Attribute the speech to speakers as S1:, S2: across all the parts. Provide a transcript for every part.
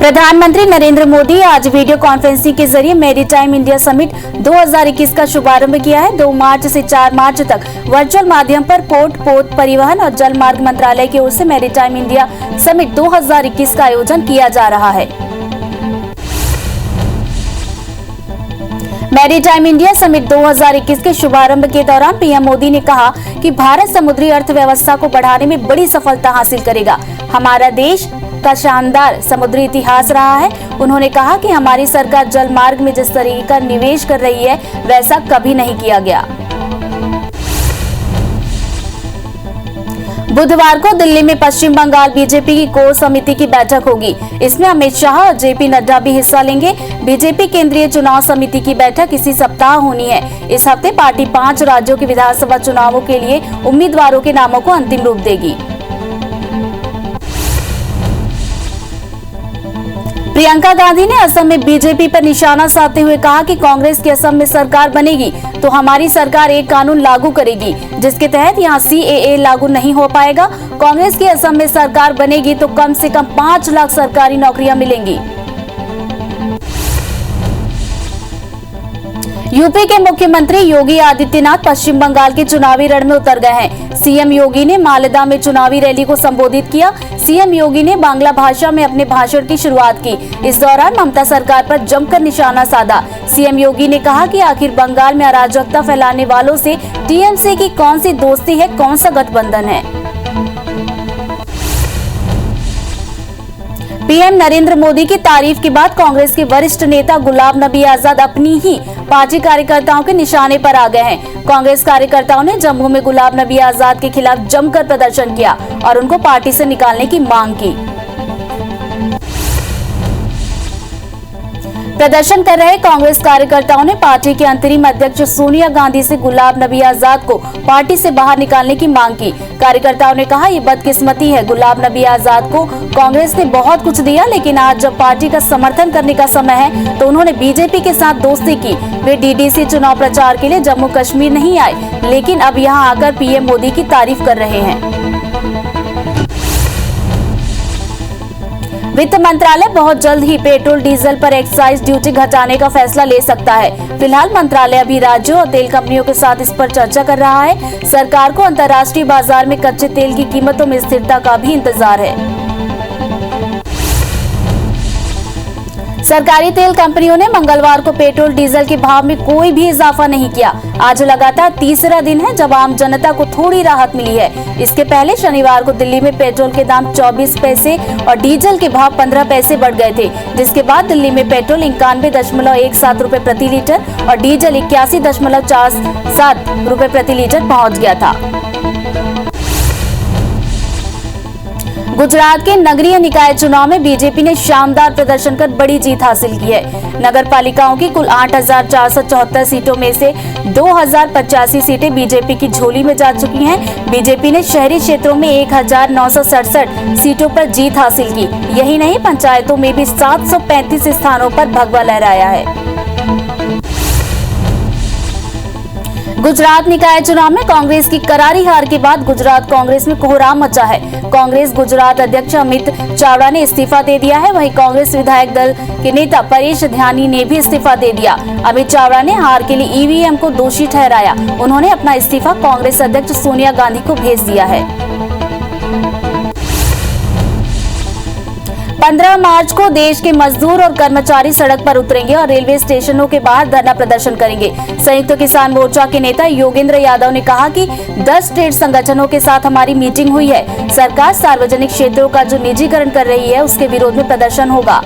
S1: प्रधानमंत्री नरेंद्र मोदी आज video conferencing के जरिए मैरीटाइम इंडिया समिट 2021 का शुभारंभ किया है। 2 मार्च से 4 मार्च तक वर्चुअल माध्यम पर पोत परिवहन और जल मार्ग मंत्रालय की ओर से मैरीटाइम इंडिया समिट 2021 का आयोजन किया जा रहा है। मैरीटाइम इंडिया समिट 2021 के शुभारंभ के दौरान पीएम मोदी ने कहा कि भारत समुद्री अर्थव्यवस्था को बढ़ाने में बड़ी सफलता हासिल करेगा। हमारा देश का शानदार समुद्री इतिहास रहा है। उन्होंने कहा कि हमारी सरकार जल मार्ग में जिस तरीके का निवेश कर रही है वैसा कभी नहीं किया गया। बुधवार को दिल्ली में पश्चिम बंगाल बीजेपी की कोर समिति की बैठक होगी। इसमें अमित शाह और जेपी नड्डा भी हिस्सा लेंगे। बीजेपी केंद्रीय चुनाव समिति की बैठक इसी सप्ताह होनी है। इस हफ्ते पार्टी 5 राज्यों के विधानसभा चुनावों के लिए उम्मीदवारों के नामों को अंतिम रूप देगी। प्रियंका गांधी ने असम में बीजेपी पर निशाना साधते हुए कहा कि कांग्रेस की असम में सरकार बनेगी तो हमारी सरकार एक कानून लागू करेगी जिसके तहत यहां CAA लागू नहीं हो पाएगा। कांग्रेस की असम में सरकार बनेगी तो कम से कम 5 लाख सरकारी नौकरियां मिलेंगी। यूपी के मुख्यमंत्री योगी आदित्यनाथ पश्चिम बंगाल के चुनावी रण में उतर गए हैं। सीएम योगी ने मालदा में चुनावी रैली को संबोधित किया। सीएम योगी ने बांग्ला भाषा में अपने भाषण की शुरुआत की। इस दौरान ममता सरकार पर जमकर निशाना साधा। सीएम योगी ने कहा कि आखिर बंगाल में अराजकता फैलाने वालों से टीएमसी की कौन सी दोस्ती है, कौन सा गठबंधन है। पीएम नरेंद्र मोदी की तारीफ के बाद कांग्रेस के वरिष्ठ नेता गुलाम नबी आजाद अपनी ही पार्टी कार्यकर्ताओं के निशाने पर आ गए हैं। कांग्रेस कार्यकर्ताओं ने जम्मू में गुलाम नबी आजाद के खिलाफ जमकर प्रदर्शन किया और उनको पार्टी से निकालने की मांग की। प्रदर्शन कर रहे कांग्रेस कार्यकर्ताओं ने पार्टी के अंतरिम अध्यक्ष सोनिया गांधी से गुलाम नबी आजाद को पार्टी से बाहर निकालने की मांग की। कार्यकर्ताओं ने कहा, ये बदकिस्मती है। गुलाम नबी आजाद को कांग्रेस ने बहुत कुछ दिया, लेकिन आज जब पार्टी का समर्थन करने का समय है तो उन्होंने बीजेपी के साथ दोस्ती की। वे DDC चुनाव प्रचार के लिए जम्मू कश्मीर नहीं आए, लेकिन अब यहाँ आकर पीएम मोदी की तारीफ कर रहे हैं। वित्त मंत्रालय बहुत जल्द ही पेट्रोल डीजल पर एक्साइज ड्यूटी घटाने का फैसला ले सकता है। फिलहाल मंत्रालय अभी राज्यों और तेल कंपनियों के साथ इस पर चर्चा कर रहा है। सरकार को अंतर्राष्ट्रीय बाजार में कच्चे तेल की कीमतों में स्थिरता का भी इंतजार है। सरकारी तेल कंपनियों ने मंगलवार को पेट्रोल डीजल के भाव में कोई भी इजाफा नहीं किया। आज लगातार तीसरा दिन है जब आम जनता को थोड़ी राहत मिली है। इसके पहले शनिवार को दिल्ली में पेट्रोल के दाम 24 पैसे और डीजल के भाव 15 पैसे बढ़ गए थे, जिसके बाद दिल्ली में पेट्रोल 91.17 रुपए प्रति लीटर और डीजल 81.47 रुपए प्रति लीटर पहुंच गया था। गुजरात के नगरीय निकाय चुनाव में बीजेपी ने शानदार प्रदर्शन कर बड़ी जीत हासिल की है। नगर पालिकाओं की कुल 8,474 सीटों में से 2,085 सीटें बीजेपी की झोली में जा चुकी हैं। बीजेपी ने शहरी क्षेत्रों में 1,967 सीटों पर जीत हासिल की। यही नहीं, पंचायतों में भी 735 स्थानों पर भगवा लहराया है। गुजरात निकाय चुनाव में कांग्रेस की करारी हार के बाद गुजरात कांग्रेस में कोहराम मचा है। कांग्रेस गुजरात अध्यक्ष अमित चावड़ा ने इस्तीफा दे दिया है। वहीं कांग्रेस विधायक दल के नेता परेश ध्यानी ने भी इस्तीफा दे दिया। अमित चावड़ा ने हार के लिए EVM को दोषी ठहराया। उन्होंने अपना इस्तीफा कांग्रेस अध्यक्ष सोनिया गांधी को भेज दिया है। 15 मार्च को देश के मजदूर और कर्मचारी सड़क पर उतरेंगे और रेलवे स्टेशनों के बाहर धरना प्रदर्शन करेंगे। संयुक्त किसान मोर्चा के नेता योगेंद्र यादव ने कहा कि 10 ट्रेड संगठनों के साथ हमारी मीटिंग हुई है। सरकार सार्वजनिक क्षेत्रों का जो निजीकरण कर रही है उसके विरोध में प्रदर्शन होगा।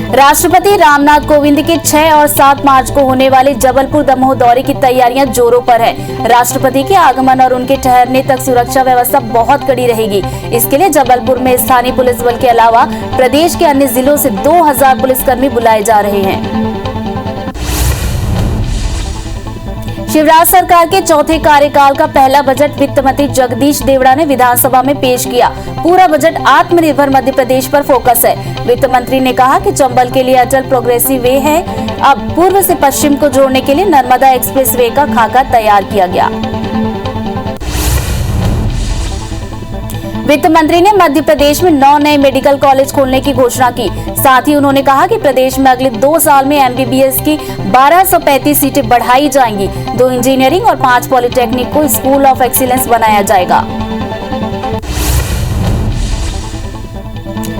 S1: राष्ट्रपति रामनाथ कोविंद के 6 और 7 मार्च को होने वाले जबलपुर दमोह दौरे की तैयारियां जोरों पर है। राष्ट्रपति के आगमन और उनके ठहरने तक सुरक्षा व्यवस्था बहुत कड़ी रहेगी। इसके लिए जबलपुर में स्थानीय पुलिस बल के अलावा प्रदेश के अन्य जिलों से 2000 पुलिसकर्मी बुलाए जा रहे हैं। शिवराज सरकार के चौथे कार्यकाल का पहला बजट वित्त मंत्री जगदीश देवड़ा ने विधानसभा में पेश किया। पूरा बजट आत्मनिर्भर मध्य प्रदेश पर फोकस है। वित्त मंत्री ने कहा कि चंबल के लिए अटल प्रोग्रेसिव वे है। अब पूर्व से पश्चिम को जोड़ने के लिए नर्मदा एक्सप्रेस वे का खाका तैयार किया गया। वित्त मंत्री ने मध्य प्रदेश में 9 नए मेडिकल कॉलेज खोलने की घोषणा की। साथ ही उन्होंने कहा कि प्रदेश में अगले 2 साल में एमबीबीएस की 1235 सीटें बढ़ाई जाएंगी। 2 इंजीनियरिंग और 5 पॉलिटेक्निक को स्कूल ऑफ एक्सीलेंस बनाया जाएगा।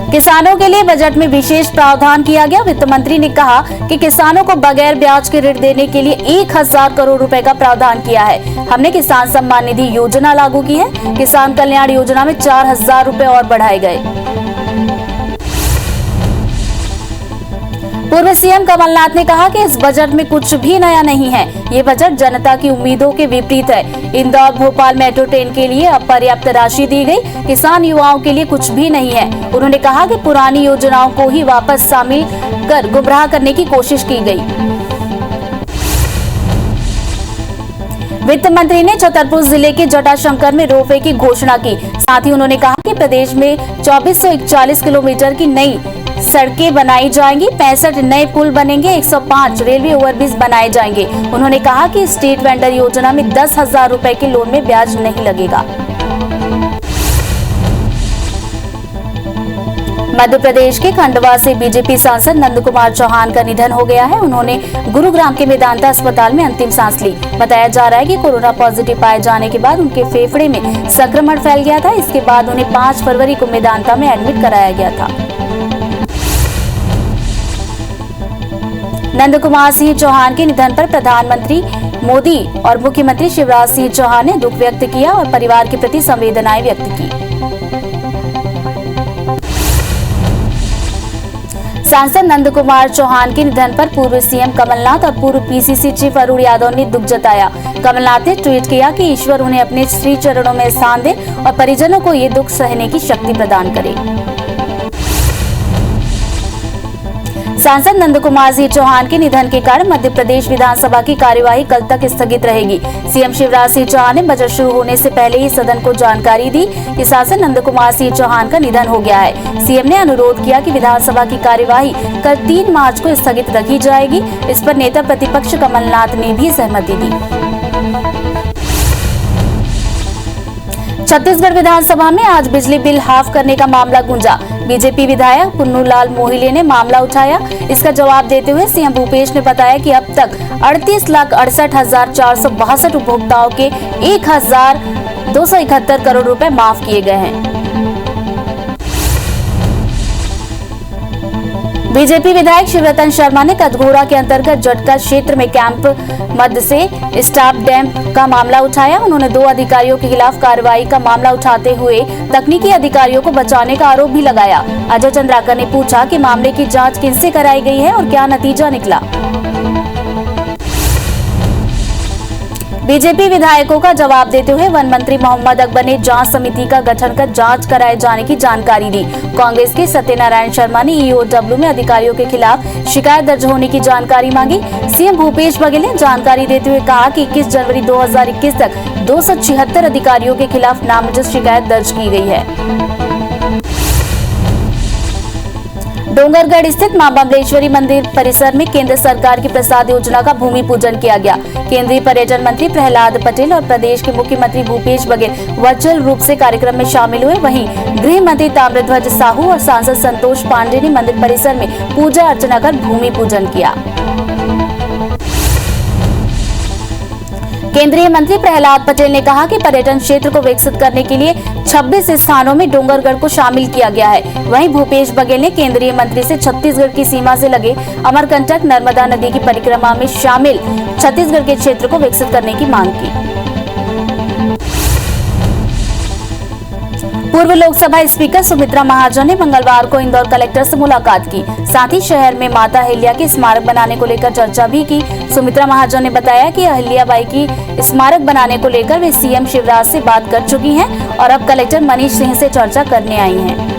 S1: किसानों के लिए बजट में विशेष प्रावधान किया गया। वित्त मंत्री ने कहा कि किसानों को बगैर ब्याज के ऋण देने के लिए 1000 करोड़ रुपए का प्रावधान किया है। हमने किसान सम्मान निधि योजना लागू की है। किसान कल्याण योजना में 4000 रुपए और बढ़ाए गए। पूर्व सीएम कमलनाथ ने कहा कि इस बजट में कुछ भी नया नहीं है। ये बजट जनता की उम्मीदों के विपरीत है। इंदौर भोपाल मेट्रो ट्रेन के लिए अपर्याप्त राशि दी गई। किसान युवाओं के लिए कुछ भी नहीं है। उन्होंने कहा कि पुरानी योजनाओं को ही वापस शामिल कर गुमराह करने की कोशिश की गई। वित्त मंत्री ने छतरपुर जिले के जटाशंकर में रोपवे की घोषणा की। साथ ही उन्होंने कहा कि प्रदेश में 2441 किलोमीटर की नई सड़कें बनाई जाएंगी, 65 नए पुल बनेंगे, 105 रेलवे ओवरब्रिज बनाए जाएंगे। उन्होंने कहा कि स्टेट वेंडर योजना में 10,000 रुपए के लोन में ब्याज नहीं लगेगा। मध्य प्रदेश के खंडवा से बीजेपी सांसद नंद कुमार चौहान का निधन हो गया है। उन्होंने गुरुग्राम के मेदांता अस्पताल में अंतिम सांस ली। बताया जा रहा है कि कोरोना पॉजिटिव पाए जाने के बाद उनके फेफड़े में संक्रमण फैल गया था। इसके बाद उन्हें 5 फरवरी को मेदांता में एडमिट कराया गया था। नंद कुमार सिंह चौहान के निधन पर प्रधानमंत्री मोदी और मुख्यमंत्री शिवराज सिंह चौहान ने दुख व्यक्त किया और परिवार के प्रति संवेदनाएं व्यक्त की। सांसद नंद कुमार चौहान के निधन पर पूर्व सीएम कमलनाथ और पूर्व पीसीसी चीफ अरुण यादव ने दुख जताया। कमलनाथ ने ट्वीट किया कि ईश्वर उन्हें अपने श्री चरणों में स्थान दे और परिजनों को ये दुख सहने की शक्ति प्रदान करे। सांसद नंद कुमार सिंह चौहान के निधन के कारण मध्य प्रदेश विधानसभा की कार्यवाही कल तक स्थगित रहेगी। सीएम शिवराज सिंह चौहान ने बजट शुरू होने से पहले ही सदन को जानकारी दी कि सांसद नंद कुमार सिंह चौहान का निधन हो गया है। सीएम ने अनुरोध किया कि विधानसभा की कार्यवाही कल 3 मार्च को स्थगित रखी जाएगी। इस पर नेता प्रतिपक्ष कमलनाथ ने भी सहमति दी। छत्तीसगढ़ विधानसभा में आज बिजली बिल हाफ करने का मामला गूंजा। बीजेपी विधायक पुन्नूलाल मोहिले ने मामला उठाया। इसका जवाब देते हुए सीएम भूपेश ने बताया कि अब तक 38,68,462 उपभोक्ताओं के 1,271 करोड़ रुपए माफ किए गए हैं। बीजेपी विधायक शिवरतन शर्मा ने कटघोरा के अंतर्गत जटका क्षेत्र में कैंप मध्य से स्टाफ डैम का मामला उठाया। उन्होंने 2 अधिकारियों के खिलाफ कार्रवाई का मामला उठाते हुए तकनीकी अधिकारियों को बचाने का आरोप भी लगाया। अजय चंद्राकर ने पूछा कि मामले की जांच किससे कराई गई है और क्या नतीजा निकला। बीजेपी विधायकों का जवाब देते हुए वन मंत्री मोहम्मद अकबर ने जांच समिति का गठन कर जांच कराए जाने की जानकारी दी। कांग्रेस के सत्यनारायण शर्मा ने ईओडब्ल्यू में अधिकारियों के खिलाफ शिकायत दर्ज होने की जानकारी मांगी। सीएम भूपेश बघेल ने जानकारी देते हुए कहा कि 21 जनवरी 2021 तक 276 अधिकारियों के खिलाफ नामजद शिकायत दर्ज की गई है। डोंगरगढ़ स्थित मां बमलेश्वरी मंदिर परिसर में केंद्र सरकार की प्रसाद योजना का भूमि पूजन किया गया। केंद्रीय पर्यटन मंत्री प्रहलाद पटेल और प्रदेश के मुख्यमंत्री भूपेश बघेल वर्चुअल रूप से कार्यक्रम में शामिल हुए। वहीं गृह मंत्री ताम्रध्वज साहू और सांसद संतोष पांडे ने मंदिर परिसर में पूजा अर्चना कर भूमि पूजन किया। केंद्रीय मंत्री प्रहलाद पटेल ने कहा कि पर्यटन क्षेत्र को विकसित करने के लिए 26 स्थानों में डोंगरगढ़ को शामिल किया गया है। वहीं भूपेश बघेल ने केंद्रीय मंत्री से छत्तीसगढ़ की सीमा से लगे अमरकंटक नर्मदा नदी की परिक्रमा में शामिल छत्तीसगढ़ के क्षेत्र को विकसित करने की मांग की। पूर्व लोकसभा स्पीकर सुमित्रा महाजन ने मंगलवार को इंदौर कलेक्टर से मुलाकात की। साथ ही शहर में माता अहिल्या के स्मारक बनाने को लेकर चर्चा भी की। सुमित्रा महाजन ने बताया कि अहिल्याबाई की स्मारक बनाने को लेकर वे सीएम शिवराज से बात कर चुकी हैं और अब कलेक्टर मनीष सिंह से चर्चा करने आई हैं।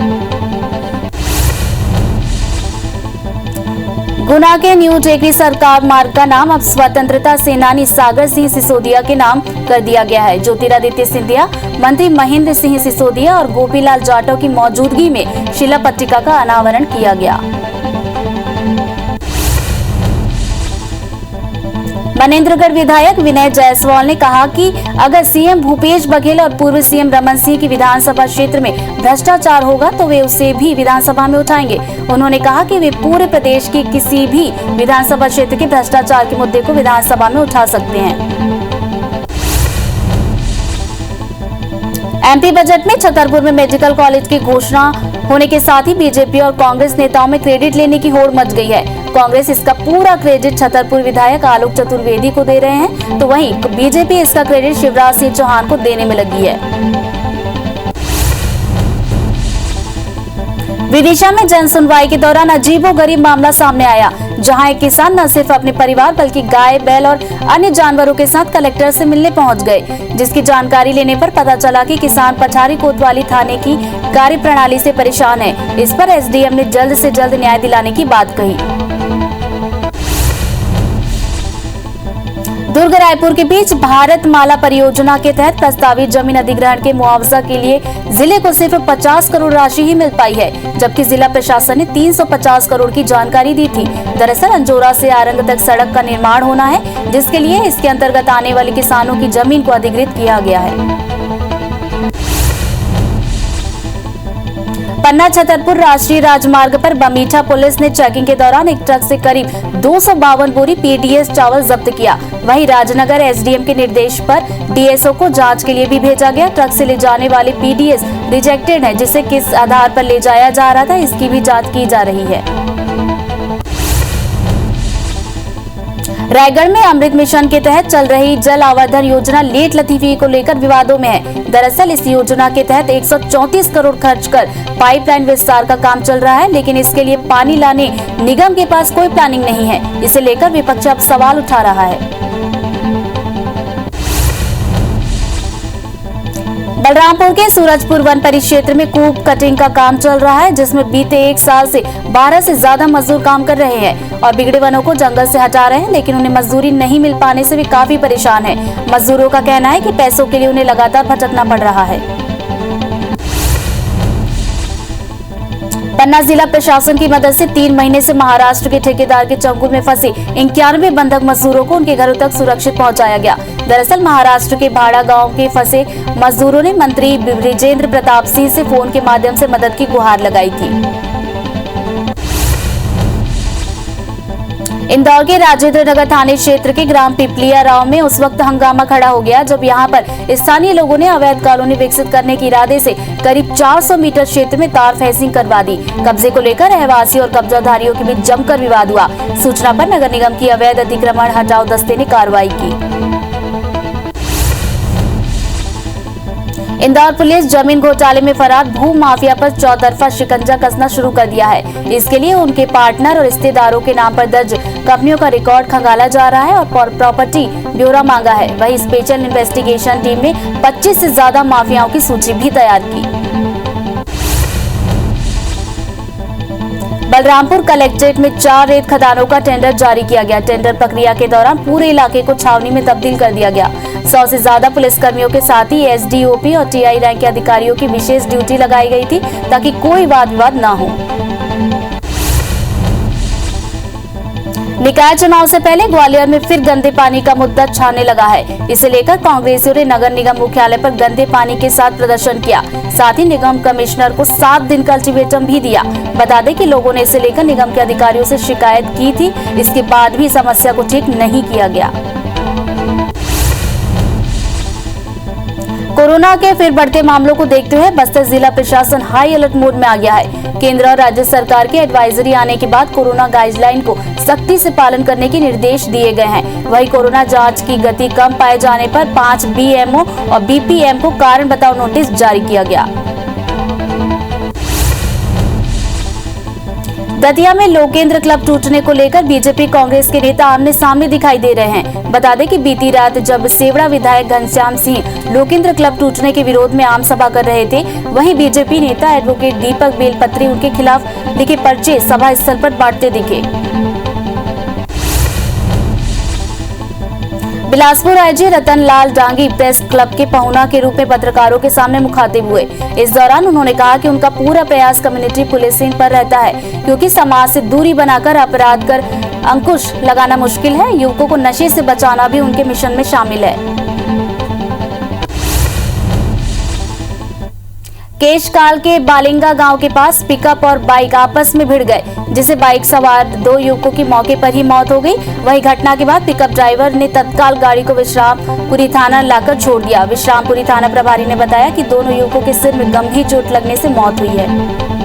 S1: गुना के न्यू टेकरी सरकार मार्ग का नाम अब स्वतंत्रता सेनानी सागर सिंह सिसोदिया के नाम कर दिया गया है। ज्योतिरादित्य सिंधिया, मंत्री महेंद्र सिंह सिसोदिया और गोपीलाल जाटव की मौजूदगी में शिला पट्टिका का अनावरण किया गया। मनेंद्रगढ़ विधायक विनय जायसवाल ने कहा कि अगर सीएम भूपेश बघेल और पूर्व सीएम रमन सिंह की विधानसभा क्षेत्र में भ्रष्टाचार होगा तो वे उसे भी विधानसभा में उठाएंगे। उन्होंने कहा कि वे पूरे प्रदेश की किसी भी विधानसभा क्षेत्र के भ्रष्टाचार के मुद्दे को विधानसभा में उठा सकते हैं। एमपी बजट में छतरपुर में मेडिकल कॉलेज की घोषणा होने के साथ ही बीजेपी और कांग्रेस नेताओं में क्रेडिट लेने की होड़ मच गई है। कांग्रेस इसका पूरा क्रेडिट छतरपुर विधायक आलोक चतुर्वेदी को दे रहे हैं, तो वहीं बीजेपी इसका क्रेडिट शिवराज सिंह चौहान को देने में लगी है। विदिशा में जन सुनवाई के दौरान अजीबोगरीब मामला सामने आया, जहां एक किसान न सिर्फ अपने परिवार बल्कि गाय, बैल और अन्य जानवरों के साथ कलेक्टर से मिलने पहुंच गए, जिसकी जानकारी लेने पर पता चला कि किसान पठारी कोतवाली थाने की कार्यप्रणाली से परेशान है। इस पर एसडीएम ने जल्द से जल्द न्याय दिलाने की बात कही। दुर्ग रायपुर के बीच भारत माला परियोजना के तहत प्रस्तावित जमीन अधिग्रहण के मुआवजा के लिए जिले को सिर्फ 50 करोड़ राशि ही मिल पाई है, जबकि जिला प्रशासन ने 350 करोड़ की जानकारी दी थी। दरअसल अंजोरा से आरंग तक सड़क का निर्माण होना है, जिसके लिए इसके अंतर्गत आने वाले किसानों की जमीन को अधिग्रहित किया गया है। पन्ना छतरपुर राष्ट्रीय राजमार्ग पर बमीठा पुलिस ने चेकिंग के दौरान एक ट्रक से करीब 252 बोरी पीडीएस चावल जब्त किया। वहीं राजनगर एसडीएम के निर्देश पर डीएसओ को जांच के लिए भी भेजा गया। ट्रक से ले जाने वाले पीडीएस रिजेक्टेड है, जिसे किस आधार पर ले जाया जा रहा था इसकी भी जांच की जा रही है। रायगढ़ में अमृत मिशन के तहत चल रही जल आवर्धन योजना लेट लतीफी को लेकर विवादों में है। दरअसल इस योजना के तहत 134 करोड़ खर्च कर पाइपलाइन विस्तार का काम चल रहा है, लेकिन इसके लिए पानी लाने निगम के पास कोई प्लानिंग नहीं है। इसे लेकर विपक्ष अब सवाल उठा रहा है। बलरामपुर के सूरजपुर वन परिक्षेत्र में कूप कटिंग का काम चल रहा है, जिसमें बीते 1 साल से 12 से ज्यादा मजदूर काम कर रहे हैं और बिगड़े वनों को जंगल से हटा रहे हैं, लेकिन उन्हें मजदूरी नहीं मिल पाने से वे काफी परेशान हैं। मजदूरों का कहना है कि पैसों के लिए उन्हें लगातार भटकना पड़ रहा है। पन्ना जिला प्रशासन की मदद से 3 महीने से महाराष्ट्र के ठेकेदार के चंगुल में फंसे 91 बंधक मजदूरों को उनके घरों तक सुरक्षित पहुंचाया गया। दरअसल महाराष्ट्र के भाड़ा गांव के फंसे मजदूरों ने मंत्री बृजेंद्र प्रताप सिंह से फोन के माध्यम से मदद की गुहार लगाई थी। इंदौर के राजेंद्र नगर थाने क्षेत्र के ग्राम पिपलिया राव में उस वक्त हंगामा खड़ा हो गया जब यहां पर स्थानीय लोगों ने अवैध कॉलोनी विकसित करने के इरादे से करीब 400 मीटर क्षेत्र में तार फेंसिंग करवा दी। कब्जे को लेकर रहवासी और कब्जाधारियों के बीच जमकर विवाद हुआ। सूचना पर नगर निगम की अवैध अतिक्रमण हटाओ दस्ते ने कार्रवाई की। इंदौर पुलिस जमीन घोटाले में फरार भू माफिया पर चौतरफा शिकंजा कसना शुरू कर दिया है। इसके लिए उनके पार्टनर और रिश्तेदारों के नाम पर दर्ज कंपनियों का रिकॉर्ड खंगाला जा रहा है और प्रॉपर्टी ब्यौरा मांगा है। वहीं स्पेशल इन्वेस्टिगेशन टीम ने 25 से ज्यादा माफियाओं की सूची भी तैयार की। बलरामपुर कलेक्ट्रेट में 4 रेत खदानों का टेंडर जारी किया गया। टेंडर प्रक्रिया के दौरान पूरे इलाके को छावनी में तब्दील कर दिया गया। 100 से ज्यादा पुलिसकर्मियों के साथ ही एसडीओपी और टीआई रैंक के अधिकारियों की विशेष ड्यूटी लगाई गई थी ताकि कोई वाद विवाद न हो। निकाय चुनाव से पहले ग्वालियर में फिर गंदे पानी का मुद्दा छाने लगा है। इसे लेकर कांग्रेसियों ने नगर निगम मुख्यालय पर गंदे पानी के साथ प्रदर्शन किया। साथ ही निगम कमिश्नर को 7 दिन का अल्टीमेटम भी दिया। बता दें कि लोगों ने इसे लेकर निगम के अधिकारियों से शिकायत की थी। इसके बाद भी समस्या को ठीक नहीं किया गया। कोरोना के फिर बढ़ते मामलों को देखते हुए बस्तर जिला प्रशासन हाई अलर्ट मोड में आ गया है। केंद्र और राज्य सरकार के एडवाइजरी आने के बाद कोरोना गाइडलाइन को सख्ती से पालन करने के निर्देश दिए गए हैं। वहीं कोरोना जांच की गति कम पाए जाने पर 5 बीएमओ और बीपीएम को कारण बताओ नोटिस जारी किया गया। दतिया में लोकेंद्र क्लब टूटने को लेकर बीजेपी कांग्रेस के नेता आमने सामने दिखाई दे रहे हैं। बता दें कि बीती रात जब सेवड़ा विधायक घनश्याम सिंह लोकेंद्र क्लब टूटने के विरोध में आम सभा कर रहे थे, वहीं बीजेपी नेता एडवोकेट दीपक बेलपत्री उनके खिलाफ लिखे पर्चे सभा स्थल पर बांटते दिखे। बिलासपुर आईजी रतन लाल डांगी प्रेस क्लब के पहुना के रूप में पत्रकारों के सामने मुखातिब हुए। इस दौरान उन्होंने कहा कि उनका पूरा प्रयास कम्युनिटी पुलिसिंग पर रहता है, क्योंकि समाज से दूरी बनाकर अपराध कर अंकुश लगाना मुश्किल है। युवकों को नशे से बचाना भी उनके मिशन में शामिल है। केशकाल के बालिंगा गांव के पास पिकअप और बाइक आपस में भिड़ गए, जिसे बाइक सवार 2 युवकों की मौके पर ही मौत हो गई। वहीं घटना के बाद पिकअप ड्राइवर ने तत्काल गाड़ी को विश्रामपुरी थाना लाकर छोड़ दिया। विश्रामपुरी थाना प्रभारी ने बताया कि दोनों युवकों के सिर में गंभीर चोट लगने से मौत हुई है।